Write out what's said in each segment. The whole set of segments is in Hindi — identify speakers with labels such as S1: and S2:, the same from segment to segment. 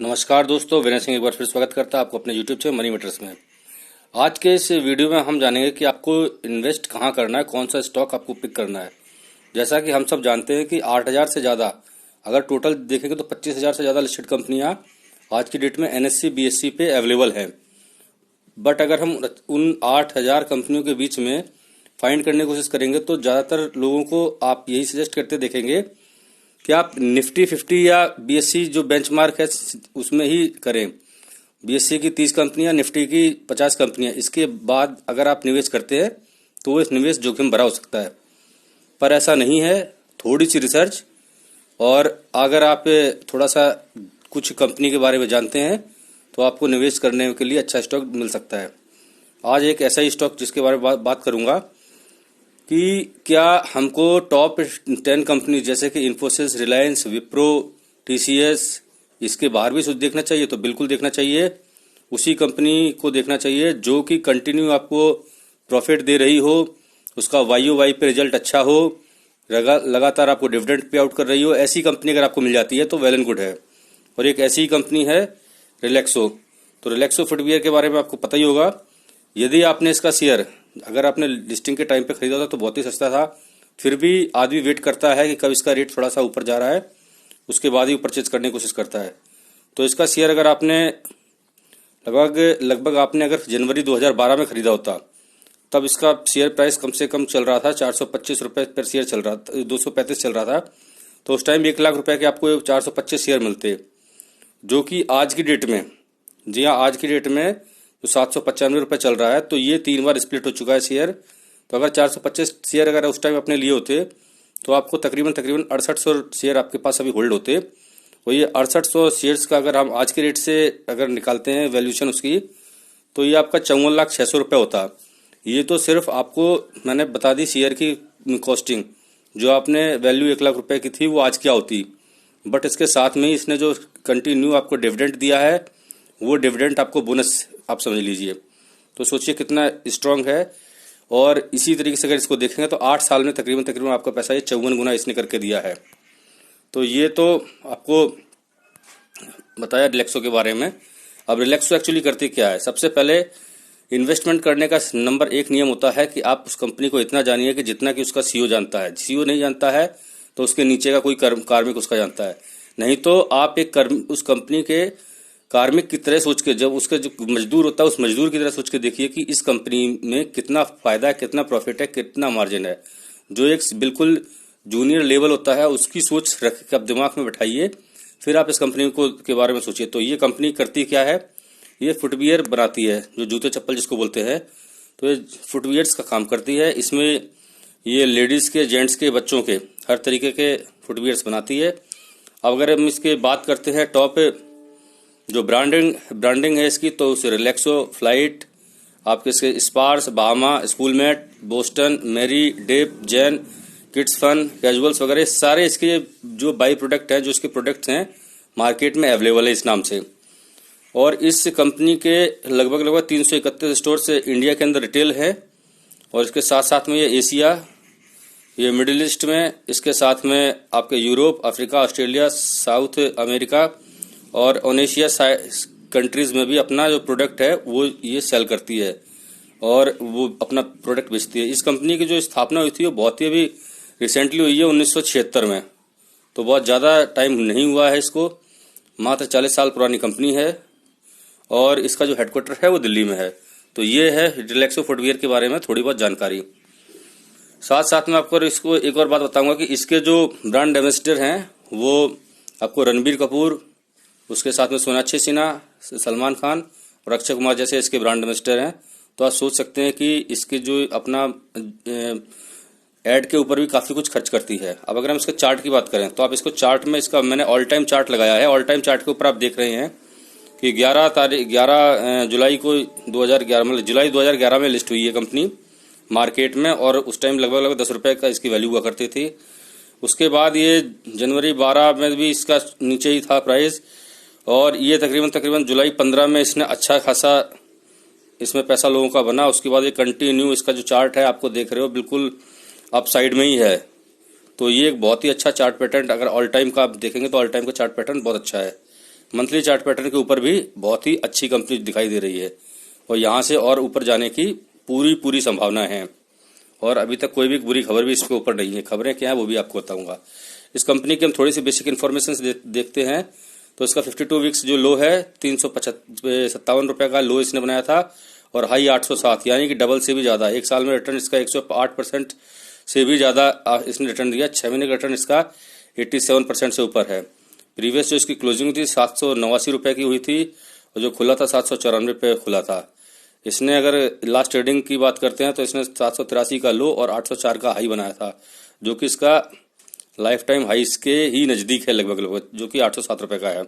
S1: नमस्कार दोस्तों, विनय सिंह एक बार फिर स्वागत करता है आपको अपने YouTube चैनल मनी मैटर्स में। आज के इस वीडियो में हम जानेंगे कि आपको इन्वेस्ट कहाँ करना है, कौन सा स्टॉक आपको पिक करना है। जैसा कि हम सब जानते हैं कि 8,000 से ज़्यादा, अगर टोटल देखेंगे तो 25,000 से ज़्यादा लिस्टेड कंपनियाँ आज की डेट में NSE BSE पे अवेलेबल हैं। बट अगर हम उन 8,000 कंपनियों के बीच में फाइंड करने की कोशिश करेंगे तो ज़्यादातर लोगों को आप यही सजेस्ट करते देखेंगे कि आप निफ्टी 50 या BSE जो बेंचमार्क है उसमें ही करें। BSE की 30 कंपनियां, निफ्टी की 50 कंपनियां, इसके बाद अगर आप निवेश करते हैं तो वो निवेश जोखिम भरा हो सकता है, पर ऐसा नहीं है। थोड़ी सी रिसर्च और अगर आप थोड़ा सा कुछ कंपनी के बारे में जानते हैं तो आपको निवेश करने के लिए अच्छा स्टॉक मिल सकता है। आज एक ऐसा ही स्टॉक जिसके बारे में बात करूंगा कि क्या हमको टॉप 10 कंपनी जैसे कि इन्फोसिस, रिलायंस, विप्रो, TCS, इसके बाहर भी कुछ देखना चाहिए तो बिल्कुल देखना चाहिए। उसी कंपनी को देखना चाहिए जो कि कंटिन्यू आपको प्रॉफिट दे रही हो, उसका YoY पे रिजल्ट अच्छा हो, लगातार आपको डिविडेंड पे आउट कर रही हो। ऐसी कंपनी अगर आपको मिल जाती है तो वेल एंड गुड है। और एक ऐसी कंपनी है रिलैक्सो। तो रिलैक्सो फुटवियर के बारे में आपको पता ही होगा। यदि आपने इसका शेयर अगर आपने लिस्टिंग के टाइम पे खरीदा था तो बहुत ही सस्ता था, फिर भी आदमी वेट करता है कि कब इसका रेट थोड़ा सा ऊपर जा रहा है, उसके बाद ही परचेज करने की कोशिश करता है। तो इसका शेयर अगर आपने लगभग आपने अगर जनवरी 2012 में खरीदा होता तब इसका शेयर प्राइस कम से कम चल रहा था 425 रुपये पर शेयर चल रहा था, 235 चल रहा था। तो उस टाइम 1 लाख रुपए के आपको 425 शेयर मिलते, जो कि आज की डेट में, जी हाँ, आज की डेट में जो 795 रुपये चल रहा है, तो ये 3 बार स्प्लिट हो चुका है शेयर। तो अगर 425 शेयर अगर उस टाइम अपने लिए होते तो आपको तकरीबन 6800 शेयर आपके पास अभी होल्ड होते। और ये 6800 शेयर्स का अगर हम आज के रेट से अगर निकालते हैं वैल्यूशन उसकी, तो ये आपका 54,06,000 रुपये होता। ये तो सिर्फ आपको मैंने बता दी शेयर की कॉस्टिंग, जो आपने वैल्यू 1 लाख रुपए की थी वो आज क्या होती। बट इसके साथ में ही इसने जो कंटिन्यू आपको डिविडेंड दिया है, वो डिविडेंड आपको बोनस आप समझ लीजिए। तो सोचिए कितना स्ट्रांग है। और इसी तरीके से अगर इसको देखेंगे तो 8 साल में तकरीबन आपका पैसा ये 54 गुना इसने करके दिया है। तो ये तो आपको बताया रिलैक्सो के बारे में। अब रिलैक्सो एक्चुअली करती क्या है? सबसे पहले इन्वेस्टमेंट करने का नंबर 1 नियम होता है कि आप उस कंपनी को इतना जानिए कि जितना कि उसका CEO जानता है। CEO नहीं जानता है तो उसके नीचे का कोई कार्मिक उसका जानता है। नहीं तो आप उस कंपनी के कार्मिक की तरह सोच के, जब उसका जो मजदूर होता है उस मजदूर की तरह सोच के देखिए कि इस कंपनी में कितना फायदा है, कितना प्रॉफिट है, कितना मार्जिन है। जो एक बिल्कुल जूनियर लेवल होता है उसकी सोच रख के आप दिमाग में बैठाइए, फिर आप इस कंपनी को के बारे में सोचिए। तो ये कंपनी करती क्या है? ये फुटवियर बनाती है, जो जूते चप्पल जिसको बोलते हैं। तो ये फुटवियर्स का काम करती है। इसमें ये लेडीज़ के, जेंट्स के, बच्चों के हर तरीके के फुटवियर्स बनाती है। अब अगर हम इसके बात करते हैं टॉप जो ब्रांडिंग है इसकी, तो उसे रिलैक्सो, फ्लाइट, आपके इसके Sparx, Bahama, Schoolmate, Boston, Mary, डेप, जैन, किड्स फन, कैजुअल्स वगैरह सारे इसके जो बाई प्रोडक्ट हैं, जो इसके प्रोडक्ट्स हैं मार्केट में अवेलेबल है इस नाम से। और इस कंपनी के लगभग 331 स्टोर से इंडिया के अंदर रिटेल है। और इसके साथ साथ में ये एशिया, ये मिडिल ईस्ट में, इसके साथ में आपके Europe, Africa, Australia, south America और ओनेशिया कंट्रीज में भी अपना जो प्रोडक्ट है वो ये सेल करती है और वो अपना प्रोडक्ट बेचती है। इस कंपनी की जो स्थापना हुई थी वो बहुत ही अभी रिसेंटली हुई है, 1976 में। तो बहुत ज़्यादा टाइम नहीं हुआ है इसको, मात्र 40 साल पुरानी कंपनी है। और इसका जो हेडक्वार्टर है वो दिल्ली में है। तो ये है रिलैक्सो फुटवियर के बारे में थोड़ी बहुत जानकारी। साथ साथ में आपको इसको एक और बात बताऊंगा कि इसके जो ब्रांड एम्बेसडर हैं वो आपको रणबीर कपूर, उसके साथ में सोनाक्षी सिन्हा, सलमान खान और अक्षय कुमार जैसे इसके ब्रांड एम्बेसडर हैं। तो आप सोच सकते हैं कि इसके जो अपना ऐड के ऊपर भी काफ़ी कुछ खर्च करती है। अब अगर हम इसके चार्ट की बात करें तो आप इसको चार्ट में, इसका मैंने ऑल टाइम चार्ट लगाया है। ऑल टाइम चार्ट के ऊपर आप देख रहे हैं कि 11 जुलाई को 2011 में, जुलाई 2011 में लिस्ट हुई है कंपनी मार्केट में। और उस टाइम लगभग 10 रुपये का इसकी वैल्यू हुआ करती थी। उसके बाद ये जनवरी 12 में भी इसका नीचे ही था प्राइस। और ये तकरीबन जुलाई 15 में इसने अच्छा खासा इसमें पैसा लोगों का बना। उसके बाद ये कंटिन्यू इसका जो चार्ट है आपको देख रहे हो बिल्कुल अप साइड में ही है। तो ये एक बहुत ही अच्छा चार्ट पैटर्न, अगर ऑल टाइम का आप देखेंगे तो ऑल टाइम का चार्ट पैटर्न बहुत अच्छा है। मंथली चार्ट पैटर्न के ऊपर भी बहुत ही अच्छी कंपनी दिखाई दे रही है और यहाँ से और ऊपर जाने की पूरी संभावना है। और अभी तक कोई भी बुरी खबर भी इसके ऊपर नहीं है। खबरें क्या है वो भी आपको बताऊंगा। इस कंपनी की हम थोड़ी सी बेसिक इन्फॉर्मेशन देखते हैं। तो इसका 52 वीक्स जो लो है 357 रुपये का लो इसने बनाया था और हाई 807, यानी कि डबल से भी ज़्यादा। एक साल में रिटर्न इसका 108% से भी ज़्यादा इसने रिटर्न दिया। 6 महीने का रिटर्न इसका 87% से ऊपर है। प्रीवियस जो इसकी क्लोजिंग थी 789 रुपये की हुई थी और जो खुला था 794 पे खुला था। इसने अगर लास्ट ट्रेडिंग की बात करते हैं तो इसने 783 का लो और 804 का हाई बनाया था, जो कि इसका लाइफ टाइम हाई के ही नज़दीक है लगभग, जो कि 807 रुपये का है।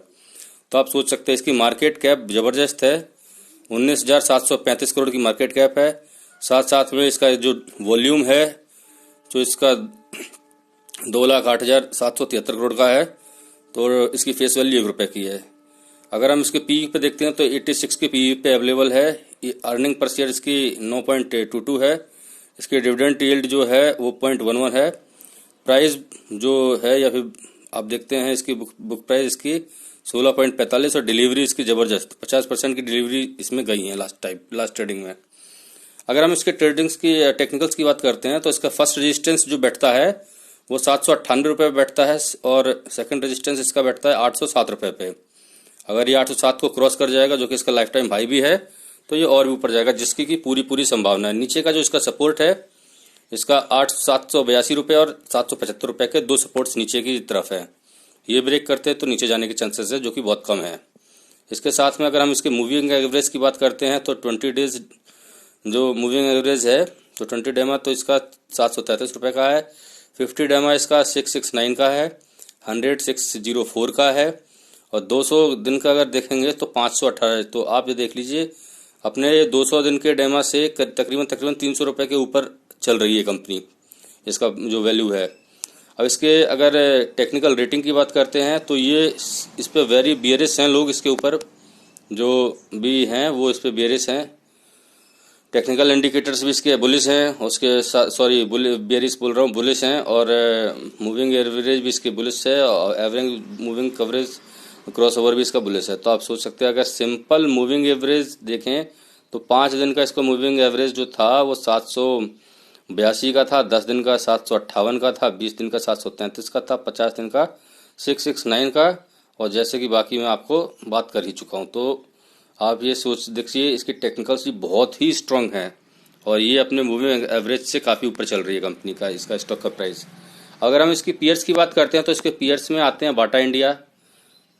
S1: तो आप सोच सकते हैं इसकी मार्केट कैप ज़बरदस्त है। 19,735 करोड़ की मार्केट कैप है। साथ साथ में इसका जो वॉल्यूम है जो इसका 2,08,773 करोड़ का है। तो इसकी फेस वैल्यू 1 रुपये की है। अगर हम इसके पी पे देखते हैं तो 86 के पी पे अवेलेबल है। अर्निंग पर शेयर इसकी 9.22 है। इसकी डिविडेंड यील्ड जो है वो 0.11 है। प्राइस जो है या फिर आप देखते हैं इसकी बुक प्राइस इसकी 16.45 और डिलीवरी इसकी ज़बरदस्त 50% की डिलीवरी इसमें गई है लास्ट ट्रेडिंग में। अगर हम इसके ट्रेडिंग्स की टेक्निकल्स की बात करते हैं तो इसका फर्स्ट रेजिस्टेंस जो बैठता है वो 798 रुपये बैठता है और सेकंड रेजिस्टेंस इसका बैठता है 807 रुपये पे। अगर ये 807 को क्रॉस कर जाएगा, जो कि इसका लाइफ टाइम हाई भी है, तो ये और भी ऊपर जाएगा, जिसकी की पूरी संभावना है। नीचे का जो इसका सपोर्ट है इसका 782 रुपये और 775 रुपये के दो सपोर्ट्स नीचे की तरफ है। ये ब्रेक करते हैं तो नीचे जाने के चांसेस है, जो कि बहुत कम है। इसके साथ में अगर हम इसके मूविंग एवरेज की बात करते हैं तो 20 डेज जो मूविंग एवरेज है तो 20 डेमा तो इसका 733 रुपये का है। 50 डेमा इसका 669 का है। 100 604 का है और 200 दिन का अगर देखेंगे तो 518। तो आप ये देख लीजिए अपने 200 दिन के डेमा से तकरीबन 300 रुपये के ऊपर चल रही है कंपनी, इसका जो वैल्यू है। अब इसके अगर टेक्निकल रेटिंग की बात करते हैं तो ये इस पे वेरी बियरिश हैं लोग, इसके ऊपर जो भी हैं वो इस पे बियरिश हैं। टेक्निकल इंडिकेटर्स भी इसके बुलिश हैं, उसके सॉरी बियरिश बोल रहा हूँ, बुलिश हैं। और मूविंग एवरेज भी इसके बुलिश है और average moving coverage cross over भी इसका बुलिश है। तो आप सोच सकते हैं अगर सिंपल मूविंग एवरेज देखें तो 5 दिन का इसका मूविंग एवरेज जो था वो 782 का था, 10 दिन का 758 का था, 20 दिन का 733 का था, 50 दिन का 669 का, और जैसे कि बाकी मैं आपको बात कर ही चुका हूँ। तो आप ये सोच देखिए इसकी टेक्निकल्स भी बहुत ही स्ट्रांग हैं और ये अपने मूविंग एवरेज से काफ़ी ऊपर चल रही है कंपनी का इसका स्टॉक का प्राइस। अगर हम इसकी पीयर्स की बात करते हैं तो इसके पीयर्स में आते हैं बाटा इंडिया,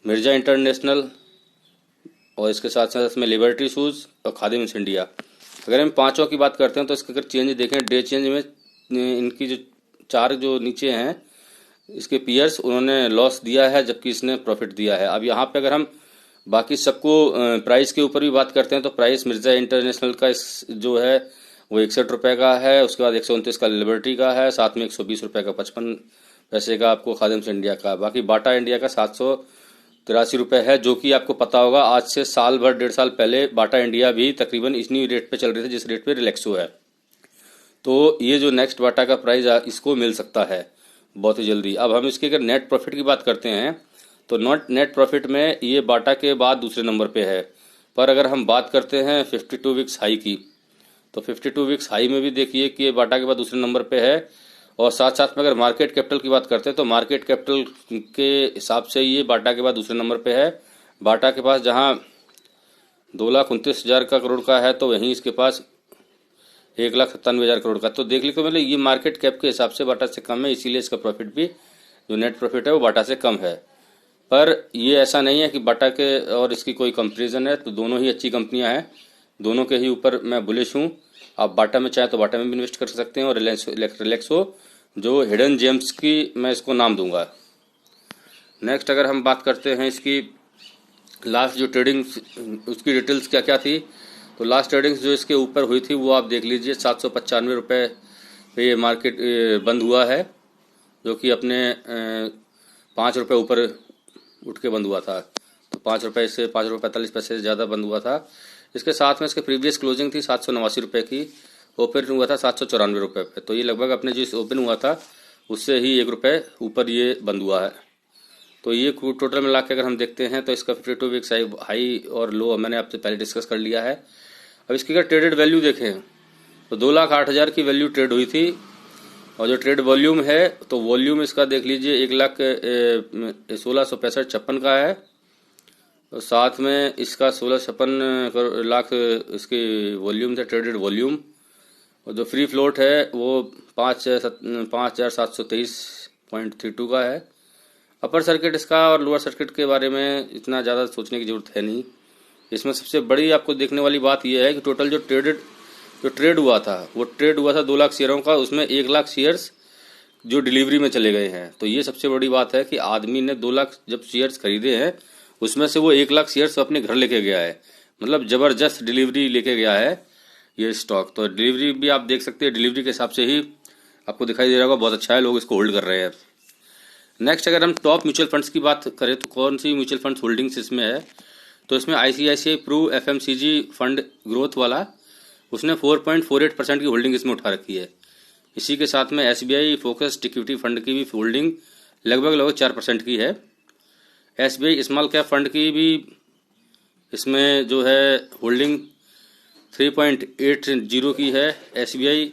S1: मिर्जा इंटरनेशनल और इसके साथ साथ इसमें लिबर्टी शूज़ और खादिम्स इंडिया। अगर हम पांचों की बात करते हैं तो इसके अगर चेंज देखें डे चेंज में इनकी जो 4 जो नीचे हैं इसके पीयर्स उन्होंने लॉस दिया है जबकि इसने प्रॉफिट दिया है। अब यहाँ पे अगर हम बाकी सबको प्राइस के ऊपर भी बात करते हैं तो प्राइस मिर्जा इंटरनेशनल का जो है वो 61 रुपये का है। उसके बाद 129 का लिबर्टी का है, साथ में 120 रुपये का 55 पैसे का आपको खादिम्स इंडिया का। बाकी बाटा इंडिया का 783 रुपये है, जो कि आपको पता होगा आज से साल भर 1.5 साल पहले बाटा इंडिया भी तकरीबन इसी रेट पे चल रहे थे जिस रेट पे रिलैक्सो है। तो ये जो नेक्स्ट बाटा का प्राइस इसको मिल सकता है बहुत ही जल्दी। अब हम इसके अगर नेट प्रॉफिट की बात करते हैं तो नेट प्रॉफिट में ये बाटा के बाद दूसरे नंबर पे है। पर अगर हम बात करते हैं 52 वीक्स हाई की तो 52 वीक्स हाई में भी देखिए कि ये बाटा के बाद दूसरे नंबर पे है। और साथ साथ में अगर मार्केट कैपिटल की बात करते हैं तो मार्केट कैपिटल के हिसाब से ये बाटा के बाद दूसरे नंबर पे है। बाटा के पास जहां 2,29,000 का करोड़ का है तो वहीं इसके पास 1,97,000 करोड़ का। तो देख लीजिए मतलब ये मार्केट कैप के हिसाब से बाटा से कम है, इसीलिए इसका प्रॉफिट भी जो नेट प्रॉफिट है वो बाटा से कम है। पर ये ऐसा नहीं है कि बाटा के और इसकी कोई कंपैरिजन है, तो दोनों ही अच्छी कंपनियां हैं, दोनों के ही ऊपर मैं बुलिश हूँ। आप बाटा में चाहे तो बाटा में भी इन्वेस्ट कर सकते हैं और रिलैक्सो जो हिडन जेम्स की मैं इसको नाम दूंगा। नेक्स्ट अगर हम बात करते हैं इसकी लास्ट जो ट्रेडिंग उसकी डिटेल्स क्या क्या थी तो लास्ट ट्रेडिंग्स जो इसके ऊपर हुई थी वो आप देख लीजिए 795 रुपये पे ये मार्केट बंद हुआ है, जो कि अपने 5 रुपये ऊपर उठ के बंद हुआ था। तो 5 रुपये से 5 रुपये 45 पैसे से ज़्यादा बंद हुआ था। इसके साथ में इसके प्रीवियस क्लोजिंग थी 789 रुपये की, ओपन हुआ था 794 रुपये पे। तो ये लगभग अपने जिस ओपन हुआ था उससे ही 1 रुपये ऊपर ये बंद हुआ है। तो ये टोटल मिला के अगर हम देखते हैं तो इसका 52 वीक्स हाई और लो मैंने आपसे पहले डिस्कस कर लिया है। अब इसकी अगर ट्रेडेड वैल्यू देखें तो 2,08,000 की वैल्यू ट्रेड हुई थी, और जो ट्रेड वॉल्यूम है तो वॉल्यूम इसका देख लीजिए 1,16,65,56 का है, और साथ में इसका 16,56 लाख इसकी वॉल्यूम था ट्रेडेड वॉल्यूम, और जो फ्री फ्लोट है वो 5,723.32 का है। अपर सर्किट इसका और लोअर सर्किट के बारे में इतना ज़्यादा सोचने की ज़रूरत है नहीं। इसमें सबसे बड़ी आपको देखने वाली बात यह है कि टोटल जो ट्रेड हुआ था वो ट्रेड हुआ था 2 लाख शेयरों का, उसमें 1 लाख शेयर्स जो डिलीवरी में चले गए हैं। तो ये सबसे बड़ी बात है कि आदमी ने 2 लाख जब शेयर्स खरीदे हैं उसमें से वो 1 लाख शेयर्स अपने घर लेके गया है, मतलब ज़बरदस्त डिलीवरी लेके गया है ये स्टॉक। तो डिलीवरी भी आप देख सकते हैं, डिलीवरी के हिसाब से ही आपको दिखाई दे रहा होगा, बहुत अच्छा है, लोग इसको होल्ड कर रहे हैं। नेक्स्ट अगर हम टॉप म्यूचुअल फंड्स की बात करें तो कौन सी म्यूचुअल फंड्स होल्डिंग्स इसमें है, तो इसमें ICICI Pru FMCG fund growth वाला उसने 4.48% की होल्डिंग इसमें उठा रखी है। इसी के साथ में SBI फोकस्ड इक्विटी फंड की भी होल्डिंग लगभग 4% की है। SBI स्मॉल कैप फंड की भी इसमें जो है होल्डिंग 3.80 की है। SBI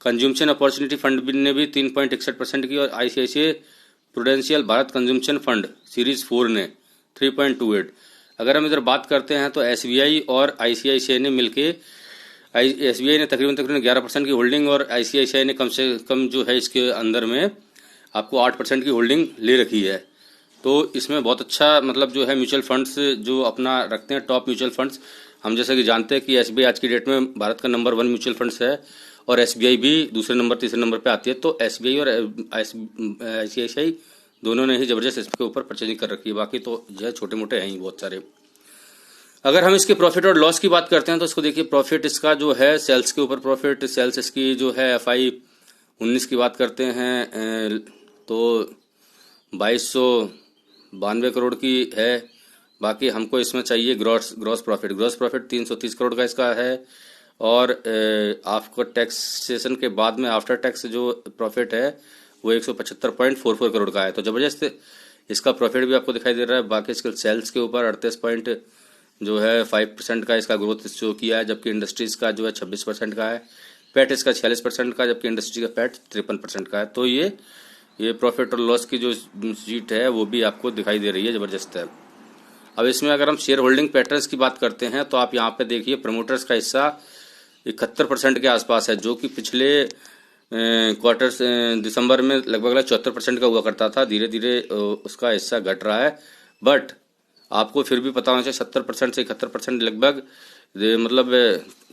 S1: कंज्यूमशन अपॉर्चुनिटी फंड ने भी 3.61% की, और ICICI prudential Bharat consumption fund series 4 ने 3.28। अगर हम इधर बात करते हैं तो SBI और ICICI ने मिलके SBI ने तकरीबन 11% की होल्डिंग, और ICICI ने कम से कम जो है इसके अंदर में आपको 8% की होल्डिंग ले रखी है। तो इसमें बहुत अच्छा मतलब जो है म्यूचुअल फंड्स जो अपना रखते हैं टॉप म्यूचुअल फंड्स, हम जैसे कि जानते हैं कि SBI आज की डेट में भारत का नंबर 1 म्यूचुअल फंड्स है, और SBI भी दूसरे नंबर तीसरे नंबर पे आती है। तो SBI और ICICI दोनों ने ही ज़बरदस्त इसके ऊपर परचेजिंग कर रखी है, बाकी तो जो है छोटे मोटे हैं ही बहुत सारे। अगर हम इसके प्रॉफिट और लॉस की बात करते हैं तो इसको देखिए, प्रॉफिट इसका जो है सेल्स के ऊपर प्रॉफिट, सेल्स इसकी जो है FI 19 की बात करते हैं तो 2292 करोड़ की है। बाकी हमको इसमें चाहिए ग्रॉस प्रॉफिट 330 करोड़ का इसका है, और आपको टैक्सेशन के बाद में आफ्टर टैक्स जो प्रॉफिट है वो 175.44 करोड़ का है। तो ज़बरदस्त इसका प्रॉफिट भी आपको दिखाई दे रहा है। बाकी इसके सेल्स के ऊपर 38.5% का इसका ग्रोथ शो किया है, जबकि इंडस्ट्रीज़ का जो है 26% का है। पैट इसका 46% का, जबकि इंडस्ट्री का पैट 53% का है। तो ये प्रॉफिट और लॉस की जो शीट है वो भी आपको दिखाई दे रही है, ज़बरदस्त है। अब इसमें अगर हम शेयर होल्डिंग पैटर्न्स की बात करते हैं तो आप यहाँ पे देखिए प्रमोटर्स का हिस्सा 71% के आसपास है, जो कि पिछले क्वार्टर दिसंबर में लगभग 74% का हुआ करता था। धीरे धीरे उसका हिस्सा घट रहा है, बट आपको फिर भी पता होना चाहिए 70% से 71% लगभग, मतलब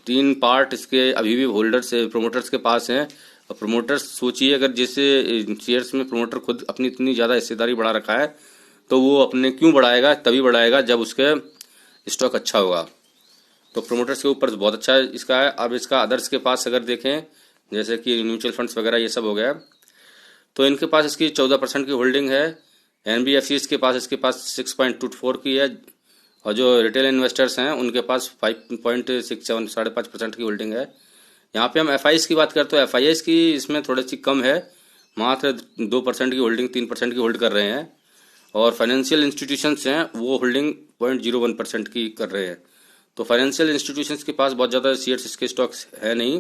S1: 3 पार्ट इसके अभी भी होल्डर्स प्रोमोटर्स के पास हैं। और प्रोमोटर्स सोचिए, अगर जैसे शेयर्स में प्रोमोटर खुद अपनी इतनी ज़्यादा हिस्सेदारी बढ़ा रखा है तो वो अपने क्यों बढ़ाएगा, तभी बढ़ाएगा जब उसके स्टॉक अच्छा होगा। तो प्रोमोटर्स के ऊपर बहुत अच्छा इसका है। अब इसका अदर्स के पास अगर देखें, जैसे कि म्यूचुअल फंड्स वगैरह ये सब हो गया, तो इनके पास इसकी 14% की होल्डिंग है। NBFCs के पास इसके पास 6.24 की है, और जो रिटेल इन्वेस्टर्स हैं उनके पास 5.67 5.5% की होल्डिंग है। यहाँ पे हम FIs की बात करते हैं तो FIs की इसमें थोड़ी सी कम है, मात्र 2% की होल्डिंग 3% की होल्ड कर रहे हैं। और फाइनेंशियल इंस्टीट्यूशंस हैं वो होल्डिंग 0.01% की कर रहे हैं। तो फाइनेंशियल इंस्टीट्यूशंस के पास बहुत ज़्यादा शेयर्स इसके स्टॉक्स है नहीं।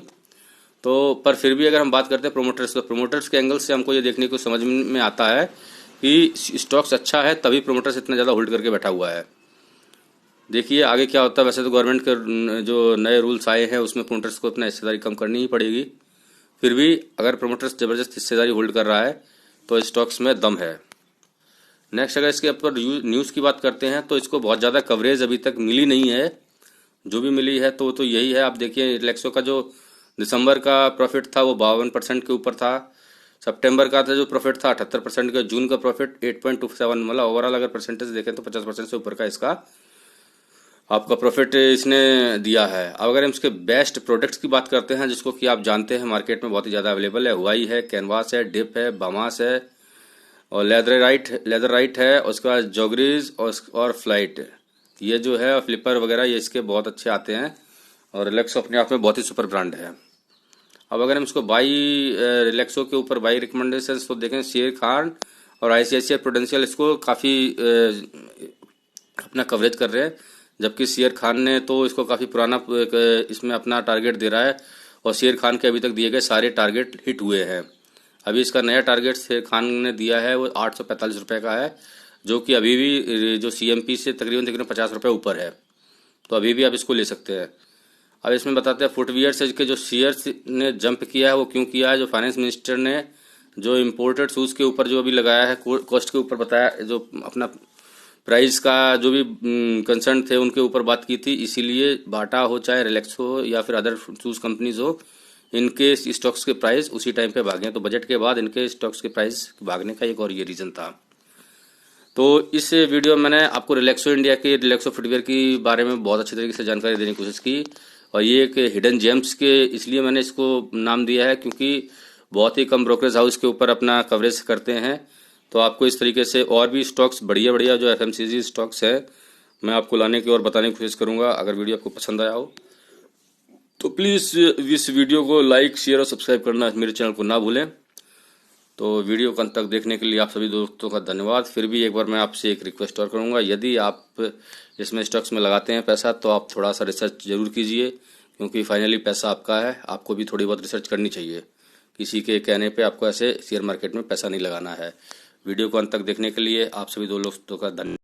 S1: तो पर फिर भी अगर हम बात करते हैं प्रोमोटर्स, तो प्रोमोटर्स के एंगल से हमको ये देखने को समझ में आता है कि स्टॉक्स अच्छा है तभी प्रोमोटर्स इतना ज़्यादा होल्ड करके बैठा हुआ है। देखिए आगे क्या होता है। वैसे तो गवर्नमेंट के जो नए रूल्स आए हैं उसमें प्रोमोटर्स को अपना हिस्सेदारी कम करनी ही पड़ेगी, फिर भी अगर प्रोमोटर्स ज़बरदस्त हिस्सेदारी होल्ड कर रहा है तो स्टॉक्स में दम है। नेक्स्ट अगर इसके ऊपर न्यूज़ की बात करते हैं तो इसको बहुत ज़्यादा कवरेज अभी तक मिली नहीं है, जो भी मिली है तो यही है। आप देखिए रिलैक्सो का जो दिसंबर का प्रॉफिट था वो 52% के ऊपर था, सितंबर का था जो प्रॉफिट था 78% का, जून का प्रॉफिट 8.27, मतलब ओवरऑल अगर परसेंटेज देखें तो 50% से ऊपर का इसका आपका प्रॉफिट इसने दिया है। अब अगर हम इसके बेस्ट प्रोडक्ट्स की बात करते हैं, जिसको कि आप जानते हैं मार्केट में बहुत ही ज़्यादा अवेलेबल है, हुआई है, कैनवास है, डिप है, बामास है, और लेदर राइट है, उसके बाद जॉगरीज और फ्लाइट, ये जो है फ्लिपर वगैरह ये इसके बहुत अच्छे आते हैं, और रिलैक्सो अपने आप में बहुत ही सुपर ब्रांड है। अब अगर हम इसको रिलैक्सो के ऊपर बाई रिकमेंडेशन तो देखें, शेर खान और ICICI प्रूडेंशियल इसको काफ़ी अपना कवरेज कर रहे हैं, जबकि शेर खान ने तो इसको काफ़ी पुराना इसमें अपना टारगेट दे रहा है, और शेर खान के अभी तक दिए गए सारे टारगेट हिट हुए हैं। अभी इसका नया टारगेट शेर खान ने दिया है वो 845 रुपये का है, जो कि अभी भी जो CMP से तकरीबन 50 रुपये ऊपर है, तो अभी भी आप इसको ले सकते हैं। अब इसमें बताते हैं फुटवियर से के जो शेयर्स ने जंप किया है वो क्यों किया है। जो फाइनेंस मिनिस्टर ने जो इम्पोर्टेड शूज़ के ऊपर जो अभी लगाया है कॉस्ट के ऊपर बताया, जो अपना प्राइस का जो भी कंसर्न थे उनके ऊपर बात की थी, इसीलिए बाटा हो चाहे रिलैक्स हो या फिर अदर शूज़ कंपनीज हो, इनके स्टॉक्स के प्राइस उसी टाइम पे भागे। तो बजट के बाद इनके स्टॉक्स के प्राइस भागने का एक और ये रीज़न था। तो इस वीडियो में मैंने आपको रिलैक्सो इंडिया के रिलैक्सो फुटवियर की बारे में बहुत अच्छी तरीके से जानकारी देने की कोशिश की, और ये एक हिडन जेम्स के इसलिए मैंने इसको नाम दिया है क्योंकि बहुत ही कम ब्रोकरेज हाउस के ऊपर अपना कवरेज करते हैं। तो आपको इस तरीके से और भी स्टॉक्स बढ़िया बढ़िया जो FMCG स्टॉक्स है मैं आपको लाने की और बताने की कोशिश करूंगा। अगर वीडियो आपको पसंद आया हो तो प्लीज़ इस वीडियो को लाइक, शेयर और सब्सक्राइब करना मेरे चैनल को ना भूलें। तो वीडियो को अंत तक देखने के लिए आप सभी दोस्तों का धन्यवाद। फिर भी एक बार मैं आपसे एक रिक्वेस्ट और करूंगा, यदि आप इसमें स्टॉक्स में लगाते हैं पैसा तो आप थोड़ा सा रिसर्च जरूर कीजिए, क्योंकि फाइनली पैसा आपका है, आपको भी थोड़ी बहुत रिसर्च करनी चाहिए। किसी के कहने पे आपको ऐसे शेयर मार्केट में पैसा नहीं लगाना है। वीडियो को अंत तक देखने के लिए आप सभी दोस्तों का धन्यवाद।